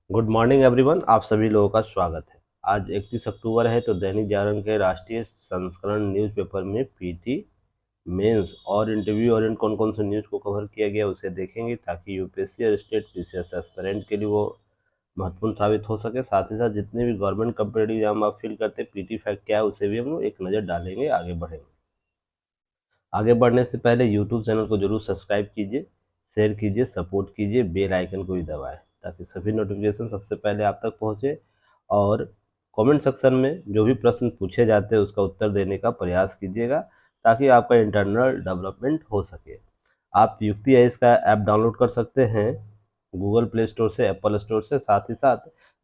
Good morning everyone. आप सभी लोगों का स्वागत है। आज 31 अक्टूबर है तो दैनिक जागरण के राष्ट्रीय संस्करण न्यूज़पेपर में पीटी मेंस और इंटरव्यू और कौन कौन से न्यूज़ को कवर किया गया उसे देखेंगे, ताकि यूपीएससी और स्टेट पीसीएस एस्पिरेंट के लिए वो महत्वपूर्ण साबित हो सके। साथ ही साथ जितने भी गवर्नमेंट कम्पिटेटिव एग्जाम आप फील करते हैं, पीटी फैक्ट क्या है उसे भी हम लोग एक नज़र डालेंगे। आगे बढ़ेंगे। आगे बढ़ने से पहले यूट्यूब चैनल को जरूर सब्सक्राइब कीजिए, शेयर कीजिए, सपोर्ट कीजिए, बेल आइकन को भी दबाएं ताकि सभी नोटिफिकेशन सबसे पहले आप तक पहुंचे। और कमेंट सेक्शन में जो भी प्रश्न पूछे जाते हैं उसका उत्तर देने का प्रयास कीजिएगा, ताकि आपका इंटरनल डेवलपमेंट हो सके। आप युक्ति आईएएस का ऐप डाउनलोड कर सकते हैं गूगल प्ले स्टोर से, एप्पल स्टोर से। साथ ही साथ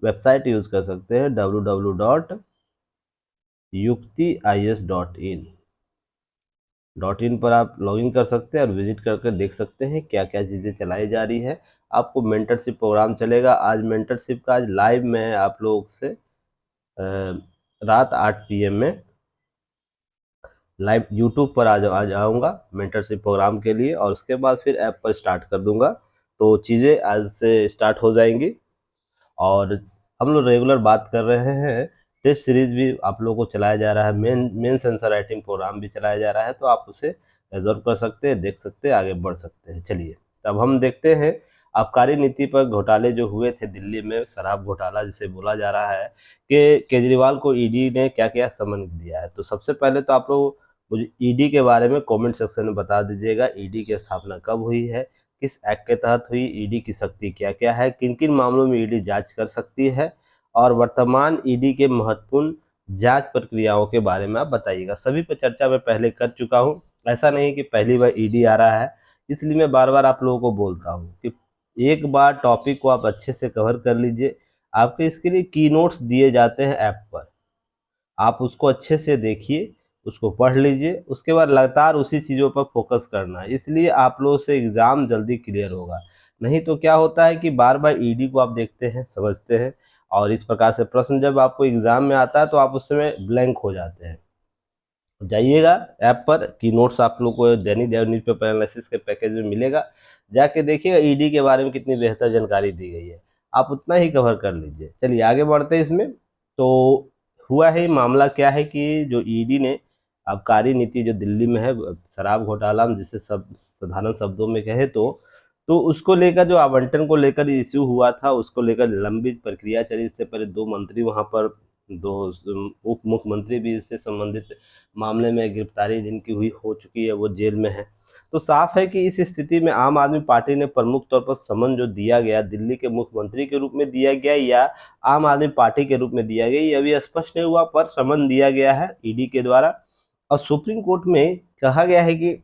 वेबसाइट यूज़ कर सकते हैं www.yuktiis.in पर आप लॉगिन कर सकते हैं और विजिट करके देख सकते हैं क्या क्या चीज़ें चलाई जा रही है। आपको मेंटरशिप प्रोग्राम चलेगा। आज मेंटरशिप का आज लाइव मैं आप लोगों से रात 8 PM में लाइव यूट्यूब पर आ जाऊँगा मेंटरशिप प्रोग्राम के लिए, और उसके बाद फिर ऐप पर स्टार्ट कर दूँगा। तो चीज़ें आज से स्टार्ट हो जाएंगी। और हम लोग रेगुलर बात कर रहे हैं। टेस्ट सीरीज भी आप लोगों को चलाया जा रहा है, मेंस आंसर राइटिंग प्रोग्राम भी चलाया जा रहा है, तो आप उसे ऑब्जर्व कर सकते हैं, देख सकते हैं, आगे बढ़ सकते हैं। चलिए तब हम देखते हैं आबकारी नीति पर घोटाले जो हुए थे दिल्ली में, शराब घोटाला जिसे बोला जा रहा है, कि केजरीवाल को ईडी ने क्या क्या समन दिया है। तो सबसे पहले तो आप लोग मुझे ईडी के बारे में कमेंट सेक्शन में बता दीजिएगा। ईडी की स्थापना कब हुई है, किस एक्ट के तहत हुई, ईडी की शक्ति क्या क्या है, किन किन मामलों में ईडी जांच कर सकती है, और वर्तमान ईडी के महत्वपूर्ण जांच प्रक्रियाओं के बारे में आप बताइएगा। सभी पर चर्चा मैं पहले कर चुका हूं। ऐसा नहीं कि पहली बार ईडी आ रहा है, इसलिए मैं बार बार आप लोगों को बोलता हूं कि एक बार टॉपिक को आप अच्छे से कवर कर लीजिए। आपके इसके लिए की नोट्स दिए जाते हैं ऐप पर, आप उसको अच्छे से देखिए, उसको पढ़ लीजिए, उसके बाद लगातार उसी चीज़ों पर फोकस करना है। इसलिए आप लोगों से एग्ज़ाम जल्दी क्लियर होगा। नहीं तो क्या होता है कि बार बार ईडी को आप देखते हैं, समझते हैं, और इस प्रकार से प्रश्न जब आपको एग्ज़ाम में आता है तो आप उस समय ब्लैंक हो जाते हैं। जाइएगा ऐप पर, की नोट्स आप लोग को दैनिक जागरण न्यूज़पेपर एनालिसिस के पैकेज में मिलेगा। जाके देखिएगा ईडी के बारे में कितनी बेहतर जानकारी दी गई है, आप उतना ही कवर कर लीजिए। चलिए आगे बढ़ते हैं इसमें। तो हुआ है मामला क्या है कि जो ईडी ने आबकारी नीति जो दिल्ली में है, शराब घोटाला में जिसे सब साधारण शब्दों में कहे तो उसको लेकर, जो आवंटन को लेकर इश्यू हुआ था, उसको लेकर लंबी प्रक्रिया चली। इससे पहले दो मंत्री वहां पर, दो उप मुख्यमंत्री भी इससे संबंधित मामले में गिरफ्तारी जिनकी हुई हो चुकी है, वो जेल में है। तो साफ है कि इस स्थिति में आम आदमी पार्टी ने प्रमुख तौर पर समन जो दिया गया, दिल्ली के मुख्यमंत्री के रूप में दिया गया या आम आदमी पार्टी के रूप में दिया गया, ये अभी स्पष्ट नहीं हुआ, पर समन दिया गया है ईडी के द्वारा। और सुप्रीम कोर्ट में कहा गया है कि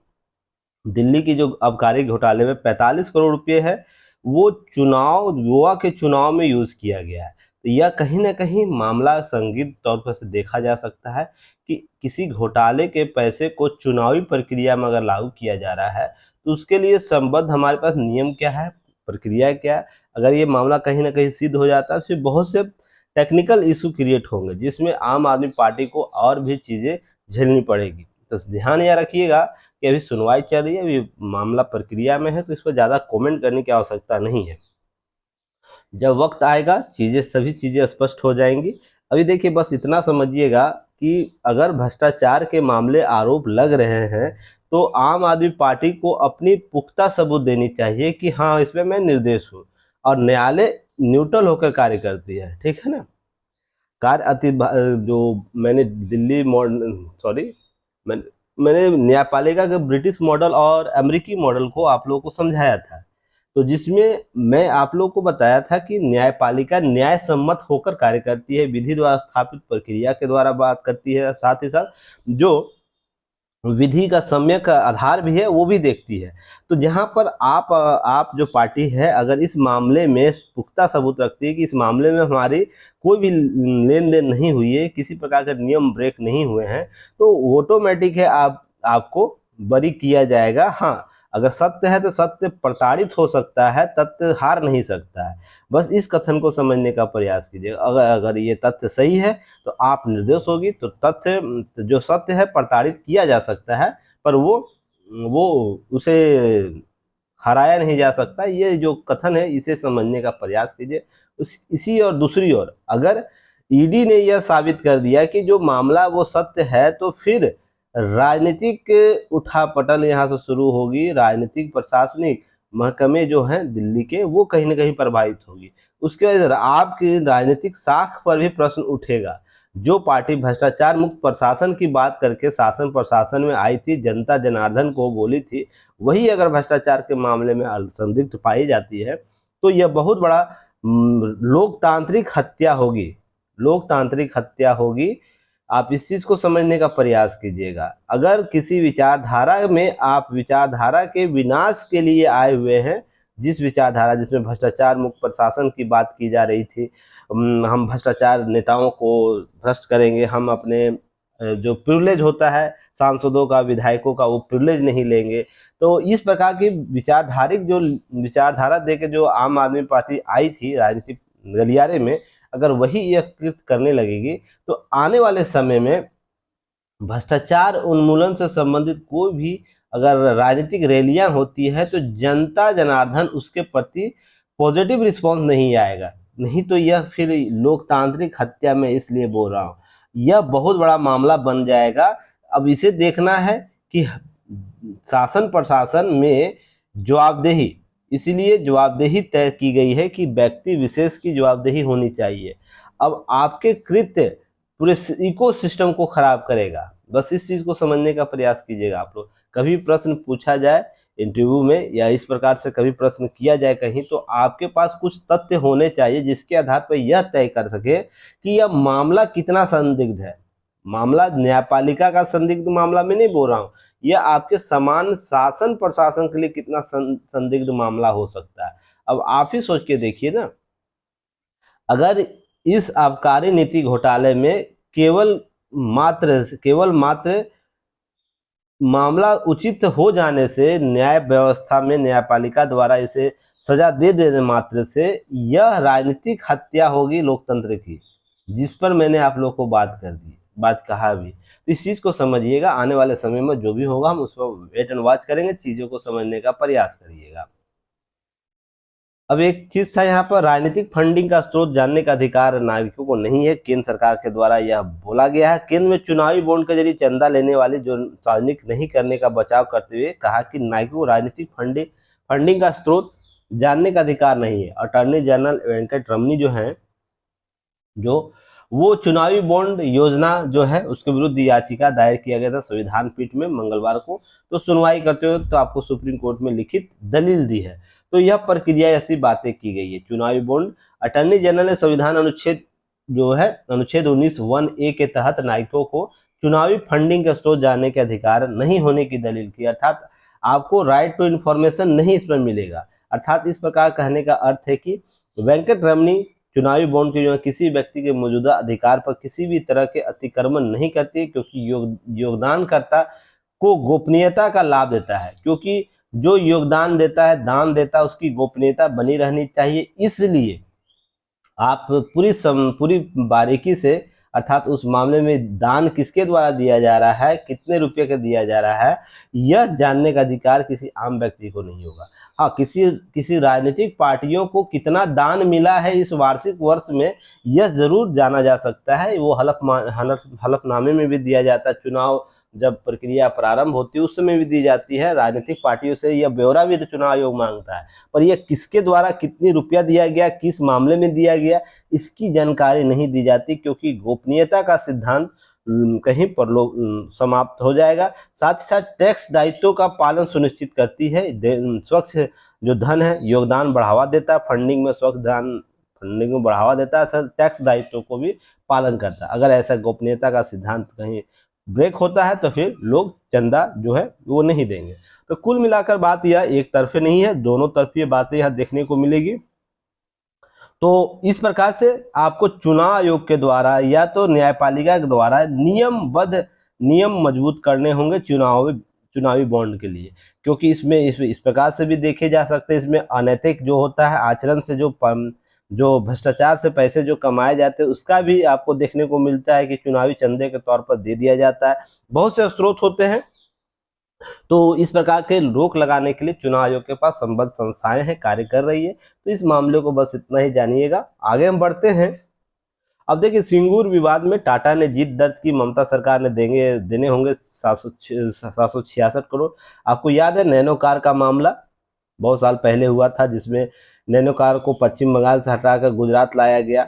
दिल्ली की जो आबकारी घोटाले में 45 करोड़ रुपए है, वो चुनाव, गोवा के चुनाव में यूज किया गया है। तो यह कहीं ना कहीं मामला संगीत तौर पर से देखा जा सकता है कि किसी घोटाले के पैसे को चुनावी प्रक्रिया में अगर लागू किया जा रहा है, तो उसके लिए संबद्ध हमारे पास नियम क्या है, प्रक्रिया क्या है। अगर ये मामला कहीं ना कहीं सिद्ध हो जाता है तो फिर बहुत से टेक्निकल इशू क्रिएट होंगे, जिसमें आम आदमी पार्टी को और भी चीजें झेलनी पड़ेगी। तो ध्यान यह रखिएगा कि अभी सुनवाई चल रही है, अभी मामला प्रक्रिया में है, तो इस पर ज़्यादा कमेंट करने की आवश्यकता नहीं है। जब वक्त आएगा सभी चीज़ें स्पष्ट हो जाएंगी। अभी देखिए बस इतना समझिएगा कि अगर भ्रष्टाचार के मामले आरोप लग रहे हैं, तो आम आदमी पार्टी को अपनी पुख्ता सबूत देनी चाहिए कि हाँ इसमें मैं निर्दोष हूँ, और न्यायालय न्यूट्रल होकर कार्य करती है। ठीक है ना। कार्य जो मैंने दिल्ली मॉडल, सॉरी, मैं मैंने न्यायपालिका के ब्रिटिश मॉडल और अमेरिकी मॉडल को आप लोगों को समझाया था। तो जिसमें मैं आप लोगों को बताया था कि न्यायपालिका न्याय सम्मत होकर कार्य करती है, विधि द्वारा स्थापित प्रक्रिया के द्वारा बात करती है, साथ ही साथ जो विधि का सम्यक आधार भी है वो भी देखती है। तो जहां पर आप जो पार्टी है, अगर इस मामले में पुख्ता सबूत रखती है कि इस मामले में हमारी कोई भी लेन देन नहीं हुई है, किसी प्रकार के नियम ब्रेक नहीं हुए हैं, तो ऑटोमेटिक है आपको बरी किया जाएगा। हाँ, अगर सत्य है तो सत्य प्रताड़ित हो सकता है, तथ्य हार नहीं सकता है। बस इस कथन को समझने का प्रयास कीजिए। अगर अगर ये तथ्य सही है तो आप निर्दोष होगी, तो तथ्य जो सत्य है प्रताड़ित किया जा सकता है, पर वो उसे हराया नहीं जा सकता। ये जो कथन है इसे समझने का प्रयास कीजिए। इसी और दूसरी ओर अगर ईडी ने यह साबित कर दिया कि जो मामला वो सत्य है, तो फिर राजनीतिक उठापटल यहाँ से शुरू होगी। राजनीतिक प्रशासनिक महकमे जो हैं दिल्ली के, वो कहीं ना कहीं प्रभावित होगी। उसके बाद आपकी राजनीतिक साख पर भी प्रश्न उठेगा। जो पार्टी भ्रष्टाचार मुक्त प्रशासन की बात करके शासन प्रशासन में आई थी, जनता जनार्दन को बोली थी, वही अगर भ्रष्टाचार के मामले में संदिग्ध पाई जाती है, तो यह बहुत बड़ा लोकतांत्रिक हत्या होगी। लोकतांत्रिक हत्या होगी। आप इस चीज को समझने का प्रयास कीजिएगा। अगर किसी विचारधारा में आप विचारधारा के विनाश के लिए आए हुए हैं, जिस विचारधारा जिसमें भ्रष्टाचार मुक्त प्रशासन की बात की जा रही थी, हम भ्रष्टाचार नेताओं को भ्रष्ट करेंगे, हम अपने जो प्रिविलेज होता है सांसदों का, विधायकों का, वो प्रिविलेज नहीं लेंगे। तो इस प्रकार की विचारधारिक जो विचारधारा देके जो आम आदमी पार्टी आई थी राजनीतिक गलियारे में, अगर वही यह कृत करने लगेगी, तो आने वाले समय में भ्रष्टाचार उन्मूलन से संबंधित कोई भी अगर राजनीतिक रैलियां होती है, तो जनता जनार्दन उसके प्रति पॉजिटिव रिस्पांस नहीं आएगा। नहीं तो यह फिर लोकतांत्रिक हत्या में इसलिए बोल रहा हूं, यह बहुत बड़ा मामला बन जाएगा। अब इसे देखना है कि शासन प्रशासन में जवाबदेही, इसीलिए जवाबदेही तय की गई है कि व्यक्ति विशेष की जवाबदेही होनी चाहिए। अब आपके कृत्य पूरे इको सिस्टम को खराब करेगा। बस इस चीज को समझने का प्रयास कीजिएगा आप लोग। कभी प्रश्न पूछा जाए इंटरव्यू में या इस प्रकार से कभी प्रश्न किया जाए कहीं, तो आपके पास कुछ तथ्य होने चाहिए जिसके आधार पर यह तय कर सके कि यह मामला कितना संदिग्ध है। मामला न्यायपालिका का संदिग्ध मामला में नहीं बोल रहा हूं, यह आपके समान शासन प्रशासन के लिए कितना संदिग्ध मामला हो सकता है। अब आप ही सोच के देखिए ना, अगर इस आबकारी नीति घोटाले में केवल मात्र मामला उचित हो जाने से, न्याय व्यवस्था में न्यायपालिका द्वारा इसे सजा दे देने मात्र से, यह राजनीतिक हत्या होगी लोकतंत्र की, जिस पर मैंने आप लोग को बात कहा भी। तो इस चीज को समझिएगा। आने वाले समय में जो भी होगा हम उस पर वेट एंड वॉच करेंगे, चीजों को समझने का प्रयास करिएगा। अब एक चीज था यहाँ पर, राजनीतिक फंडिंग का स्रोत जानने का अधिकार नागरिकों को नहीं है, केंद्र सरकार के द्वारा यह बोला गया है। केंद्र में चुनावी बॉन्ड के जरिए चंदा लेने वाले जो सार्वजनिक नहीं करने का बचाव करते हुए कहा कि नागरिकों को राजनीतिक फंडिंग का स्रोत जानने का अधिकार नहीं है। अटॉर्नी जनरल वेंकट रमनी जो है, वो चुनावी बॉन्ड योजना जो है उसके विरुद्ध याचिका दायर किया गया था संविधान पीठ में मंगलवार को। तो सुनवाई करते हुए तो आपको सुप्रीम कोर्ट में लिखित दलील दी है। तो यह प्रक्रिया ऐसी बातें की गई है। चुनावी बॉन्ड, अटॉर्नी जनरल ने संविधान अनुच्छेद जो है अनुच्छेद 19(1)(a) के तहत नागरिकों को चुनावी फंडिंग के स्रोत जानने के अधिकार नहीं होने की दलील की, अर्थात आपको राइट टू इन्फॉर्मेशन नहीं इसमें मिलेगा। अर्थात इस प्रकार कहने का अर्थ है कि वेंकट रमनी चुनावी बॉन्ड की जो किसी व्यक्ति के मौजूदा अधिकार पर किसी भी तरह के अतिक्रमण नहीं करती, क्योंकि योगदानकर्ता को गोपनीयता का लाभ देता है। क्योंकि जो योगदान देता है, दान देता है, उसकी गोपनीयता बनी रहनी चाहिए। इसलिए आप पूरी बारीकी से, अर्थात उस मामले में दान किसके द्वारा दिया जा रहा है, कितने रुपए का दिया जा रहा है, यह जानने का अधिकार किसी आम व्यक्ति को नहीं होगा। हाँ, किसी राजनीतिक पार्टियों को कितना दान मिला है इस वार्षिक वर्ष में, यह जरूर जाना जा सकता है। वो हलफनामे में भी दिया जाता है। चुनाव जब प्रक्रिया प्रारंभ होती है उस समय भी दी जाती है। राजनीतिक पार्टियों से यह ब्यौरा भी चुनाव आयोग मांगता है, पर यह किसके द्वारा कितनी रुपया दिया गया, किस मामले में दिया गया, इसकी जानकारी नहीं दी जाती, क्योंकि गोपनीयता का सिद्धांत कहीं पर लोग समाप्त हो जाएगा। साथ ही साथ टैक्स दायित्वों का पालन सुनिश्चित करती है। स्वच्छ जो धन है, योगदान बढ़ावा देता है, फंडिंग में स्वच्छ धन फंडिंग में बढ़ावा देता है, सर टैक्स दायित्वों को भी पालन करता है। अगर ऐसा गोपनीयता का सिद्धांत कहीं ब्रेक होता है तो फिर लोग चंदा जो है वो नहीं देंगे। तो कुल मिलाकर बात यह एक तरफे नहीं है, दोनों तरफी बातें यह देखने को मिलेगी। तो इस प्रकार से आपको चुनाव आयोग के द्वारा या तो न्यायपालिका के द्वारा नियम मजबूत करने होंगे चुनावी बॉन्ड के लिए, क्योंकि इसमें इस प्रकार से भी देखे जा सकते हैं। इसमें अनैतिक जो होता है आचरण से, जो भ्रष्टाचार से पैसे जो कमाए जाते हैं, उसका भी आपको देखने को मिलता है कि चुनावी चंदे के तौर पर दे दिया जाता है। बहुत से स्रोत होते हैं तो इस प्रकार के रोक लगाने के लिए चुनाव आयोग के पास संबद्ध संस्थाएं हैं, कार्य कर रही है। तो इस मामले को बस इतना ही जानिएगा। आगे हम बढ़ते हैं। अब देखिए, सिंगूर विवाद में टाटा ने जीत दर्ज की, ममता सरकार ने देने होंगे 766 करोड़। आपको याद है नैनो कार का मामला बहुत साल पहले हुआ था, जिसमें नैनो कार को पश्चिम बंगाल से हटाकर गुजरात लाया गया,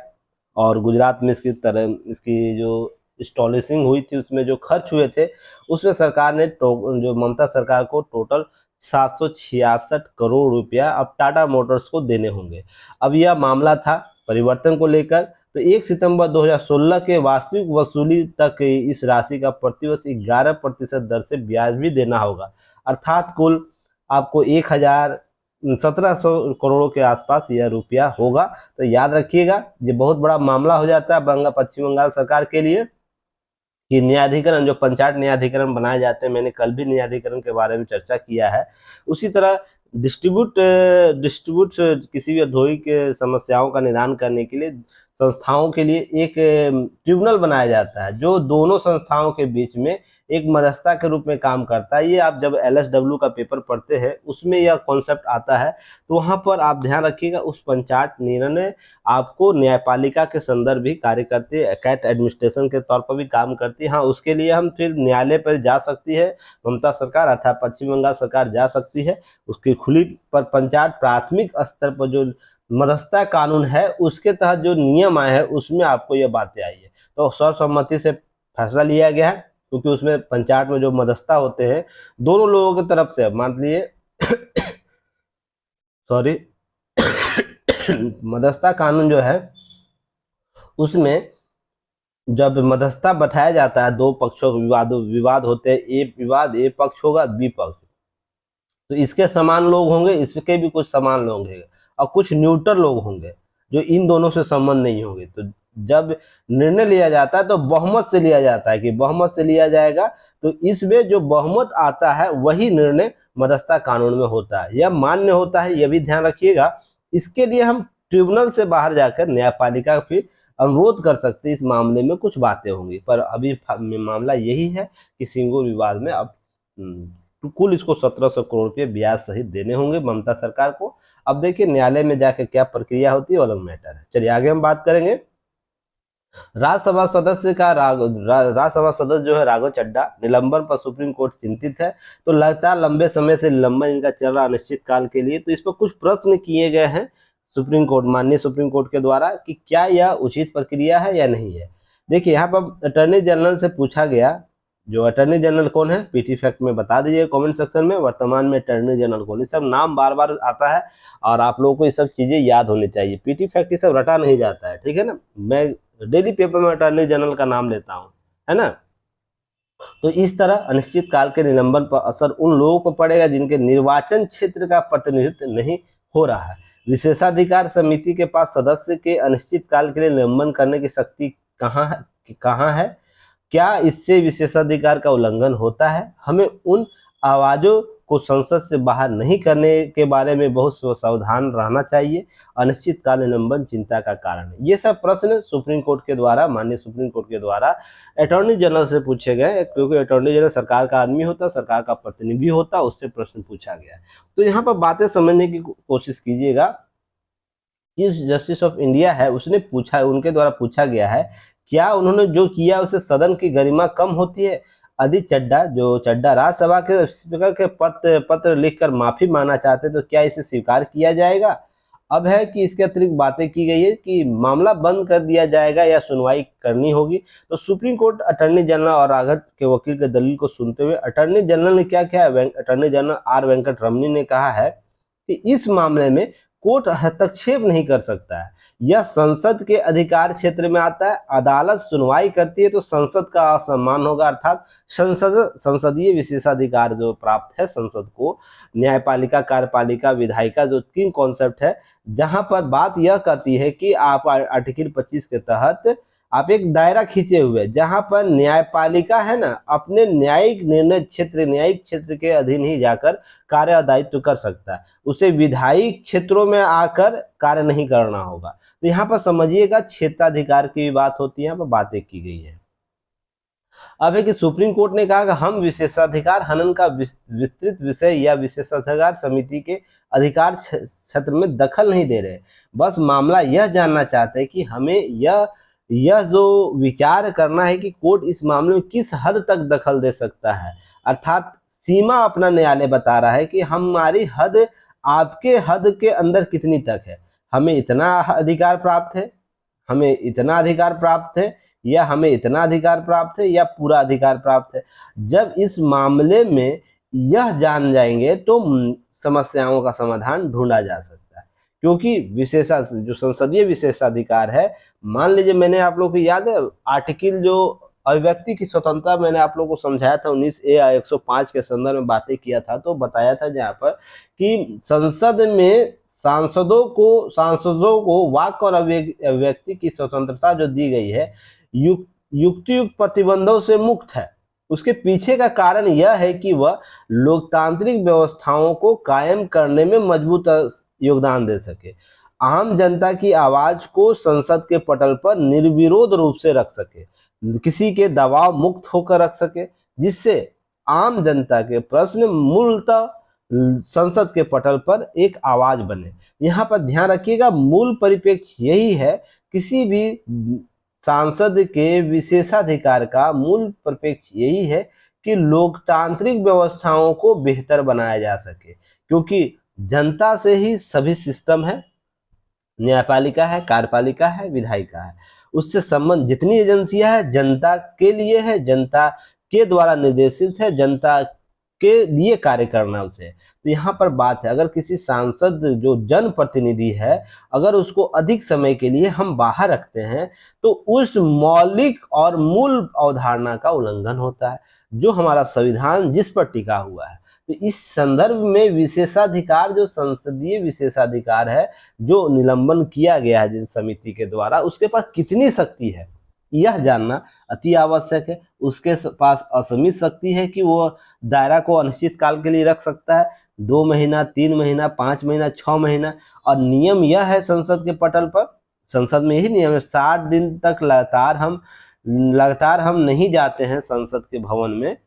और गुजरात में इसकी जो इंस्टॉलेशन हुई थी, उसमें जो खर्च हुए थे, उसमें सरकार ने जो ममता सरकार को टोटल 766 करोड़ रुपया अब टाटा मोटर्स को देने होंगे। अब यह मामला था परिवर्तन को लेकर। तो 1 सितंबर 2016 के वास्तविक वसूली तक इस राशि का प्रतिवर्ष 11% दर से ब्याज भी देना होगा, अर्थात कुल आपको 1700 करोड़ के आसपास यह रुपया होगा। तो याद रखिएगा, ये बहुत बड़ा मामला हो जाता है पश्चिम बंगाल सरकार के लिए कि न्यायाधिकरण, जो पंचायत न्यायाधिकरण बनाए जाते हैं, मैंने कल भी न्यायाधिकरण के बारे में चर्चा किया है। उसी तरह डिस्ट्रीब्यूट डिस्ट्रीब्यूट किसी भी औद्योगिक समस्याओं का निदान करने के लिए संस्थाओं के लिए एक ट्रिब्यूनल बनाया जाता है, जो दोनों संस्थाओं के बीच में एक मध्यस्थता के रूप में काम करता है। ये आप जब LSW का पेपर पढ़ते हैं उसमें यह कॉन्सेप्ट आता है। तो वहां पर आप ध्यान रखिएगा, उस पंचायत निर्णय आपको न्यायपालिका के संदर्भ भी कार्य करती है, कैट एडमिनिस्ट्रेशन के तौर पर भी काम करती है। हाँ, उसके लिए हम फिर न्यायालय पर जा सकती है ममता सरकार, अर्थात पश्चिम बंगाल सरकार जा सकती है। उसकी खुली पर पंचायत प्राथमिक स्तर पर जो मध्यस्थता कानून है उसके तहत जो नियम आए हैं उसमें आपको ये बातें आई है। तो सर्वसम्मति से फैसला लिया गया है, क्योंकि उसमें पंचायत में जो मध्यस्थता होते हैं दोनों लोगों की तरफ से, मान लीजिए सॉरी मध्यस्थता कानून जो है उसमें जब मध्यस्थता बैठाया जाता है, दो पक्षों के विवाद होते हैं, ए पक्ष होगा, बी पक्ष, तो इसके समान लोग होंगे, इसके भी कुछ समान लोग होंगे, और कुछ न्यूट्रल लोग होंगे जो इन दोनों से संबंध नहीं होंगे। तो जब निर्णय लिया जाता है तो बहुमत से लिया जाता है, कि बहुमत से लिया जाएगा। तो इसमें जो बहुमत आता है वही निर्णय मध्यस्थता कानून में होता है, यह मान्य होता है, यह भी ध्यान रखिएगा। इसके लिए हम ट्रिब्यूनल से बाहर जाकर न्यायपालिका फिर अनुरोध कर सकते हैं। इस मामले में कुछ बातें होंगी, पर अभी मामला यही है कि सिंगूर विवाद में अब तो कुल इसको 1700 करोड़ के ब्याज सहित देने होंगे ममता सरकार को। अब देखिए न्यायालय में जाकर क्या प्रक्रिया होती है, अलग मैटर है। चलिए आगे हम बात करेंगे। राज्यसभा सदस्य जो है राघव चड्डा, निलंबन पर सुप्रीम कोर्ट चिंतित है। तो लगातार लंबे समय से निलंबन इनका चल रहा अनिश्चित काल के लिए। तो इस पर कुछ प्रश्न किए गए हैं माननीय सुप्रीम कोर्ट के द्वारा, कि क्या यह उचित प्रक्रिया है या नहीं है। देखिए यहाँ पर अटॉर्नी जनरल से पूछा गया, जो अटॉर्नी जनरल कौन है, पीटी फैक्ट में बता दीजिए कमेंट सेक्शन में, वर्तमान में अटॉर्नी जनरल कौन। ये सब नाम बार बार आता है और आप लोगों को ये सब चीजें याद होनी चाहिए। पीटी फैक्ट ये सब रटा नहीं जाता है, ठीक है ना। मैं डेली पेपर में अटॉर्नी जनरल का नाम लेता हूँ, है ना। तो इस तरह अनिश्चित काल के निलंबन पर असर उन लोगों को पड़ेगा जिनके निर्वाचन क्षेत्र का प्रतिनिधित्व नहीं हो रहा है। विशेषाधिकार समिति के पास सदस्य के अनिश्चित काल के लिए निलंबन करने की शक्ति कहाँ है? क्या इससे विशेषाधिकार का उल्लंघन होता है? हमें उन आवाजों को संसद से बाहर नहीं करने के बारे में बहुत सावधान रहना चाहिए। अनिश्चितकाल निलंबन चिंता का कारण है। ये सब प्रश्न सुप्रीम कोर्ट के द्वारा, माननीय सुप्रीम कोर्ट के द्वारा अटॉर्नी जनरल से पूछे गए, क्योंकि अटॉर्नी जनरल सरकार का आदमी होता, सरकार का प्रतिनिधि होता, उससे प्रश्न पूछा गया। तो यहाँ पर बातें समझने की कोशिश कीजिएगा। चीफ जस्टिस ऑफ इंडिया है, उसने पूछा, उनके द्वारा पूछा गया है, क्या उन्होंने जो किया उससे सदन की गरिमा कम होती है? अदित चड्डा, जो चड्डा राज्यसभा के स्पीकर के पत्र लिखकर माफी मांगना चाहते, तो क्या इसे स्वीकार किया जाएगा? अब है कि इसके अतिरिक्त बातें की गई है कि मामला बंद कर दिया जाएगा या सुनवाई करनी होगी। तो सुप्रीम कोर्ट अटॉर्नी जनरल और राघव के वकील के दलील को सुनते हुए अटॉर्नी जनरल ने क्या किया, अटॉर्नी जनरल आर वेंकट रमनी ने कहा है कि इस मामले में कोर्ट हस्तक्षेप नहीं कर सकता है, यह संसद के अधिकार क्षेत्र में आता है। अदालत सुनवाई करती है तो संसद का असम्मान होगा, अर्थात संसदीय विशेषाधिकार जो प्राप्त है संसद को, न्यायपालिका, कार्यपालिका, विधायिका, जो तीन कॉन्सेप्ट है, जहां पर बात यह कहती है कि आप आर्टिकल 25 के तहत आप एक दायरा खींचे हुए, जहां पर न्यायपालिका है ना, अपने न्यायिक क्षेत्र के अधीन ही जाकर कार्य दायित्व कर सकता है, उसे विधायी क्षेत्रों में आकर कार्य नहीं करना होगा। तो यहाँ पर समझिएगा क्षेत्राधिकार की बात होती है, यहाँ पर बातें की गई है। अब है कि सुप्रीम कोर्ट ने कहा कि हम विशेषाधिकार हनन का विस्तृत विषय या विशेषाधिकार समिति के अधिकार क्षेत्र में दखल नहीं दे रहे, बस मामला यह जानना चाहते हैं कि हमें यह जो विचार करना है कि कोर्ट इस मामले में किस हद तक दखल दे सकता है, अर्थात सीमा अपना न्यायालय बता रहा है कि हमारी हद आपके हद के अंदर कितनी तक है, हमें इतना अधिकार प्राप्त है, हमें इतना अधिकार प्राप्त है, या हमें इतना अधिकार प्राप्त है, या पूरा अधिकार प्राप्त है। जब इस मामले में यह जान जाएंगे तो समस्याओं का समाधान ढूंढा जा सकता है, क्योंकि जो संसदीय विशेषाधिकार है, मान लीजिए मैंने आप लोग को याद है आर्टिकल जो अभिव्यक्ति की स्वतंत्रता मैंने आप लोगों को समझाया था 19A 105 के संदर्भ में बातें किया था, तो बताया था जहाँ पर कि संसद में सांसदों को वाक और अभिव्यक्ति की स्वतंत्रता जो दी गई है युक्त प्रतिबंधों से मुक्त है। उसके पीछे का कारण यह है कि वह लोकतांत्रिक व्यवस्थाओं को कायम करने में मजबूत योगदान दे सके, आम जनता की आवाज को संसद के पटल पर निर्विरोध रूप से रख सके, किसी के दबाव मुक्त होकर रख सके, जिससे आम जनता के प्रश्न मूलतः संसद के पटल पर एक आवाज बने। यहाँ पर ध्यान रखिएगा, मूल परिप्रेक्ष्य यही है, किसी भी सांसद के विशेषाधिकार का मूल परिप्रेक्ष्य यही है कि लोकतांत्रिक व्यवस्थाओं को बेहतर बनाया जा सके, क्योंकि जनता से ही सभी सिस्टम है, न्यायपालिका है, कार्यपालिका है, विधायिका है, उससे संबंध जितनी एजेंसियां है जनता के लिए है, जनता के द्वारा निर्देशित है, जनता के लिए कार्य करना उसे। तो यहाँ पर बात है, अगर किसी सांसद जो जनप्रतिनिधि है अगर उसको अधिक समय के लिए हम बाहर रखते हैं तो उस मौलिक और मूल अवधारणा का उल्लंघन होता है जो हमारा संविधान जिस पर टिका हुआ है। तो इस संदर्भ में विशेषाधिकार जो संसदीय विशेषाधिकार है जो निलंबन किया गया है जिन समिति के द्वारा, उसके पास कितनी शक्ति है यह जानना अति आवश्यक है। उसके पास असीमित शक्ति है कि वो दायरा को अनिश्चित काल के लिए रख सकता है, 2 महीना, 3 महीना, 5 महीना, 6 महीना, और नियम यह है संसद के पटल पर, संसद में यही नियम है 60 दिन तक लगातार हम नहीं जाते हैं संसद के भवन में,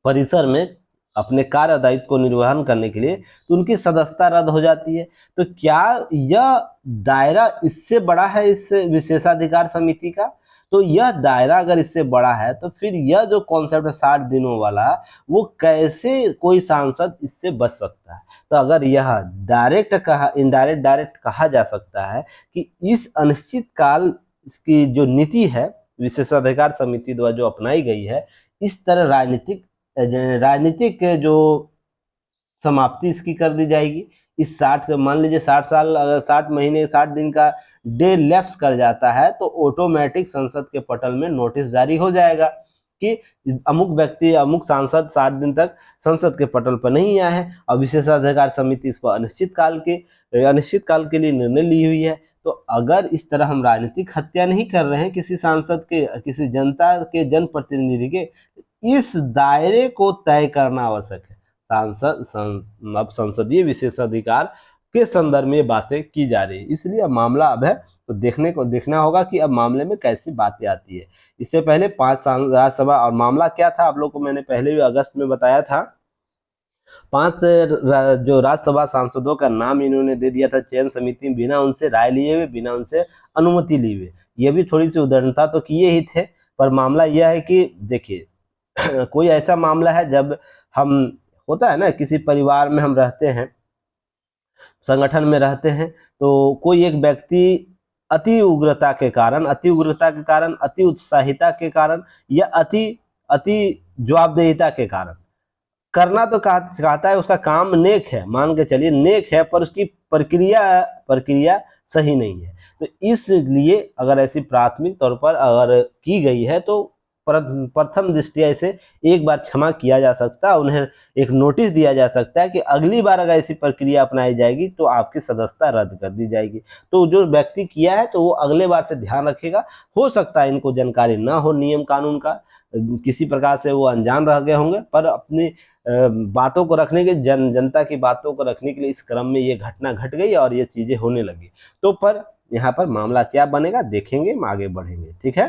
परिसर में अपने कार्य दायित्व को निर्वहन करने के लिए, तो उनकी सदस्यता रद्द हो जाती है। तो क्या यह दायरा इससे बड़ा है इस विशेषाधिकार समिति का? तो यह दायरा अगर इससे बड़ा है तो फिर यह जो कॉन्सेप्ट है 60 दिनों वाला, वो कैसे कोई सांसद इससे बच सकता है? तो अगर यह डायरेक्ट कहा जा सकता है कि इस अनिश्चित काल की जो नीति है विशेषाधिकार समिति द्वारा जो अपनाई गई है, इस तरह राजनीतिक जो समाप्ति इसकी कर दी जाएगी। इस 60 मान लीजिए 60 साल अगर 60 महीने 60 दिन का डे लैप्स कर जाता है तो ऑटोमेटिक संसद के पटल में नोटिस जारी हो जाएगा कि अमुक व्यक्ति अमुक सांसद 60 दिन तक संसद के पटल पर नहीं आए हैं और विशेषाधिकार समिति इस पर अनिश्चित काल के लिए निर्णय ली हुई है। तो अगर इस तरह हम राजनीतिक हत्या नहीं कर रहे हैं किसी सांसद के, किसी जनता के जनप्रतिनिधि के, इस दायरे को तय करना आवश्यक है। अब संसदीय विशेषाधिकार के संदर्भ में बातें की जा रही है, इसलिए अब मामला अब है तो देखना होगा कि अब मामले में कैसी बातें आती है। इससे पहले 5 राज्यसभा, और मामला क्या था आप लोग को मैंने पहले भी अगस्त में बताया था, 5 जो राज्यसभा सांसदों का नाम इन्होंने दे दिया था चयन समिति में, बिना उनसे राय लिए हुए, बिना उनसे अनुमति लिए हुए। ये भी थोड़ी सी उदारता तो किए ही थे, पर मामला यह है कि देखिए कोई ऐसा मामला है जब हम, होता है ना किसी परिवार में हम रहते हैं, संगठन में रहते हैं, तो कोई एक व्यक्ति अति उग्रता के कारण, अति उत्साहिता के कारण, या अति जवाबदेहिता के कारण करना तो कहता है, उसका काम नेक है, मान के चलिए नेक है, पर उसकी प्रक्रिया सही नहीं है। तो इसलिए अगर ऐसी प्राथमिक तौर पर अगर की गई है तो प्रथम दृष्टिया इसे एक बार क्षमा किया जा सकता है, उन्हें एक नोटिस दिया जा सकता है कि अगली बार अगर ऐसी प्रक्रिया अपनाई जाएगी तो आपकी सदस्यता रद्द कर दी जाएगी। तो जो व्यक्ति किया है तो वो अगले बार से ध्यान रखेगा। हो सकता है इनको जानकारी ना हो नियम कानून का, किसी प्रकार से वो अनजान रह गए होंगे, पर अपनी बातों को रखने के जनता की बातों को रखने के लिए इस क्रम में ये घटना घट गई और ये चीजें होने लगी। तो पर यहाँ पर मामला क्या बनेगा देखेंगे, हम आगे बढ़ेंगे, ठीक है।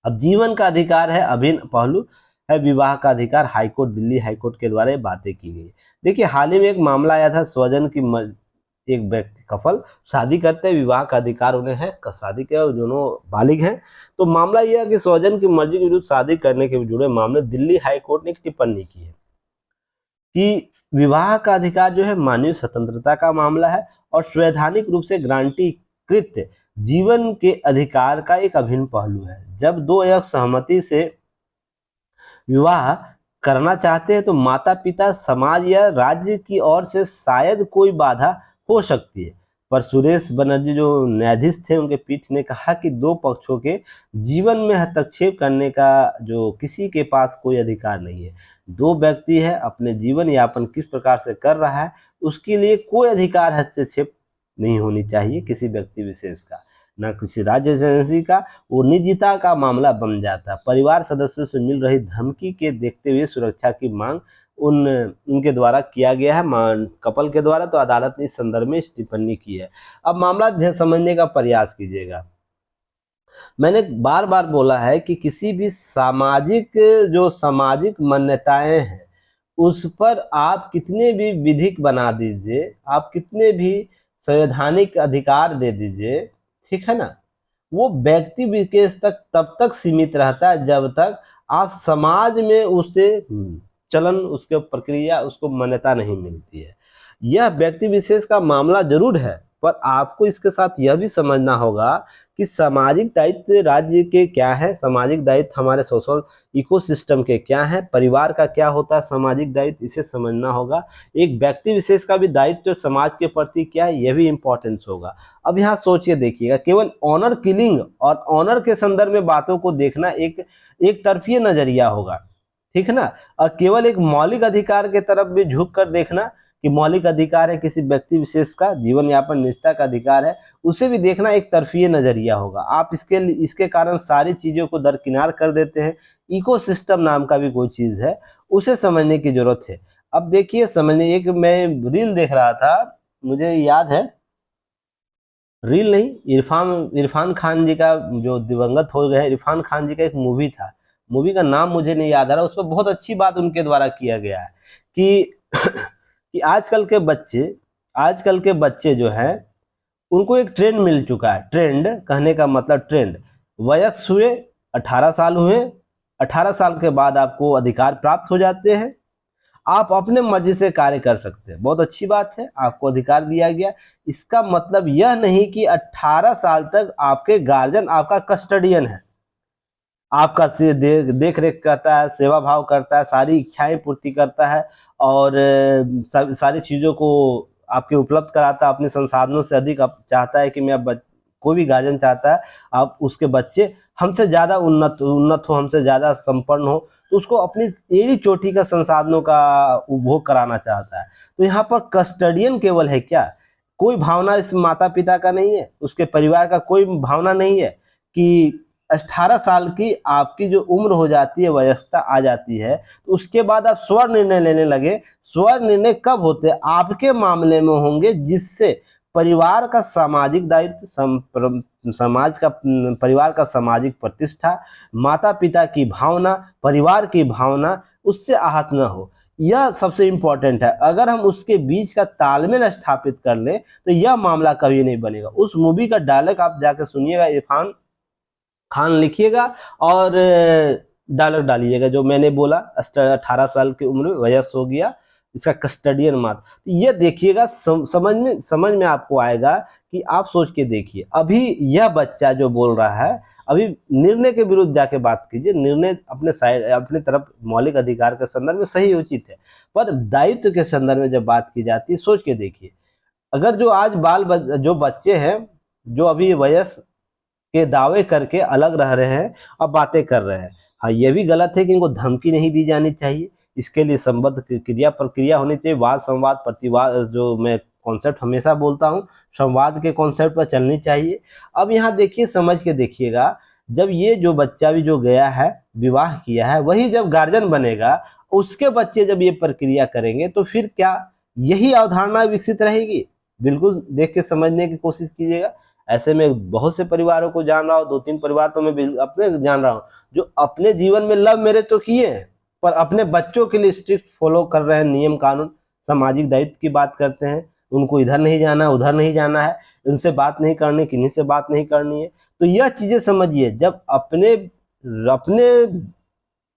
अब जीवन का अधिकार है अभिन्न पहलू है विवाह का अधिकार, हाईकोर्ट दिल्ली हाईकोर्ट के द्वारा ये बातें की गई। देखिए हाल ही में एक मामला आया था, स्वजन की एक व्यक्ति कपल शादी करते हैं, विवाह का अधिकार उन्हें है, शादी के दोनों बालिग हैं। तो मामला यह है कि स्वजन की मर्जी के विरुद्ध शादी करने के जुड़े मामले दिल्ली हाई कोर्ट ने एक टिप्पणी की है कि विवाह का अधिकार जो है मानवीय स्वतंत्रता का मामला है और संवैधानिक रूप से गारंटीकृत जीवन के अधिकार का एक अभिन्न पहलू है। जब दो एक सहमति से विवाह करना चाहते हैं तो माता पिता, समाज या राज्य की ओर से शायद कोई बाधा हो सकती है, पर सुरेश बनर्जी जो न्यायाधीश थे उनके पीठ ने कहा कि दो पक्षों के जीवन में हस्तक्षेप करने का जो किसी के पास कोई अधिकार नहीं है। दो व्यक्ति है, अपने जीवन यापन किस प्रकार से कर रहा है उसके लिए कोई अधिकार हस्तक्षेप नहीं होनी चाहिए किसी व्यक्ति विशेष का, ना किसी राज्य एजेंसी का। वो निजता का मामला बन जाता है। परिवार सदस्यों से मिल रही धमकी के देखते हुए सुरक्षा की मांग उनके द्वारा किया गया है, कपल के द्वारा। तो अदालत ने इस संदर्भ में टिप्पणी की है। अब मामला समझने का प्रयास कीजिएगा। मैंने बार बार बोला है कि किसी भी सामाजिक मान्यताएं हैं उस पर आप कितने भी विधिक बना दीजिए, आप कितने भी संवैधानिक अधिकार दे दीजिए, ठीक है ना, वो व्यक्ति विशेष तक तब तक सीमित रहता है जब तक आप समाज में उसे चलन, उसके प्रक्रिया, उसको मान्यता नहीं मिलती है। यह व्यक्ति विशेष का मामला जरूर है, पर आपको इसके साथ यह भी समझना होगा कि सामाजिक दायित्व राज्य के क्या है, सामाजिक दायित्व हमारे सोशल इकोसिस्टम के क्या है, परिवार का क्या होता है सामाजिक दायित्व, इसे समझना होगा। एक व्यक्ति विशेष का भी दायित्व समाज के प्रति क्या है, यह भी इंपॉर्टेंस होगा। अब यहाँ सोचिए देखिएगा, केवल ऑनर किलिंग और ऑनर के संदर्भ में बातों को देखना एक तरफी नजरिया होगा, ठीक है ना। और केवल एक मौलिक अधिकार के तरफ भी झुक कर देखना कि मौलिक अधिकार है किसी व्यक्ति विशेष का, जीवन यापन निजता का अधिकार है, उसे भी देखना एक तरफी नजरिया होगा। आप इसके कारण सारी चीजों को दरकिनार कर देते हैं। इकोसिस्टम नाम का भी कोई चीज है, उसे समझने की जरूरत है। अब देखिए समझने, एक मैं रील देख रहा था, मुझे याद है, रील नहीं, इरफान खान जी का, जो दिवंगत हो गए इरफान खान जी का एक मूवी था, मूवी का नाम मुझे नहीं याद आ रहा, उस पर बहुत अच्छी बात उनके द्वारा किया गया है कि कि आजकल के बच्चे जो हैं उनको एक ट्रेंड मिल चुका है। ट्रेंड कहने का मतलब ट्रेंड, वयस्क हुए, 18 साल हुए, 18 साल के बाद आपको अधिकार प्राप्त हो जाते हैं, आप अपने मर्जी से कार्य कर सकते हैं। बहुत अच्छी बात है, आपको अधिकार दिया गया। इसका मतलब यह नहीं कि 18 साल तक आपके गार्जियन आपका कस्टडियन है, आपका देख रेख करता है, सेवा भाव करता है, सारी इच्छाएं पूर्ति करता है और सारी चीज़ों को आपके उपलब्ध कराता है, अपने संसाधनों से अधिक आप चाहता है कि कोई भी गार्जियन चाहता है आप उसके बच्चे हमसे ज़्यादा उन्नत हो, हमसे ज़्यादा संपन्न हो, तो उसको अपनी एड़ी चोटी का संसाधनों का उपभोग कराना चाहता है। तो यहाँ पर कस्टडियन केवल है क्या, कोई भावना इस माता पिता का नहीं है, उसके परिवार का कोई भावना नहीं है कि 18 साल की आपकी जो उम्र हो जाती है, वयस्कता आ जाती है, तो उसके बाद आप स्व निर्णय लेने लगे। स्व निर्णय कब होते हैं, आपके मामले में होंगे जिससे परिवार का सामाजिक दायित्व, परिवार का सामाजिक प्रतिष्ठा, माता पिता की भावना, परिवार की भावना उससे आहत न हो। यह सबसे इंपॉर्टेंट है। अगर हम उसके बीच का तालमेल स्थापित कर ले तो यह मामला कभी नहीं बनेगा। उस मूवी का डायलॉग आप जाके सुनिएगा, इरफान खान लिखिएगा और डायलॉग डालिएगा जो मैंने बोला, 18 साल की उम्र वयस्क हो गया, इसका कस्टडियन मात। तो ये देखिएगा, समझ में आपको आएगा कि आप सोच के देखिए, अभी यह बच्चा जो बोल रहा है, अभी निर्णय के विरुद्ध जाके बात कीजिए। निर्णय अपने तरफ मौलिक अधिकार के संदर्भ में सही उचित है, पर दायित्व के संदर्भ में जब बात की जाती है, सोच के देखिए। अगर जो आज जो बच्चे हैं जो अभी वयस्क के दावे करके अलग रह रहे हैं, अब बातें कर रहे हैं, हाँ ये भी गलत है कि इनको धमकी नहीं दी जानी चाहिए। इसके लिए संबद्ध क्रिया प्रक्रिया होनी चाहिए, वाद संवाद प्रतिवाद, जो मैं कॉन्सेप्ट हमेशा बोलता हूँ, संवाद के कॉन्सेप्ट पर चलनी चाहिए। अब यहाँ देखिए, समझ के देखिएगा, जब ये जो बच्चा भी जो गया है, विवाह किया है, वही जब गार्जियन बनेगा, उसके बच्चे जब ये प्रक्रिया करेंगे तो फिर क्या यही अवधारणा विकसित रहेगी? बिल्कुल देख के समझने की कोशिश कीजिएगा। ऐसे में बहुत से परिवारों को जान रहा हूँ, 2-3 परिवार तो मैं अपने जान रहा हूँ जो अपने जीवन में लव मैरिज तो किए हैं पर अपने बच्चों के लिए स्ट्रिक्ट फॉलो कर रहे हैं नियम कानून, सामाजिक दायित्व की बात करते हैं, उनको इधर नहीं जाना उधर नहीं जाना है, उनसे बात नहीं करनी, किन्हीं से बात नहीं करनी है। तो यह चीजें समझिए, जब अपने अपने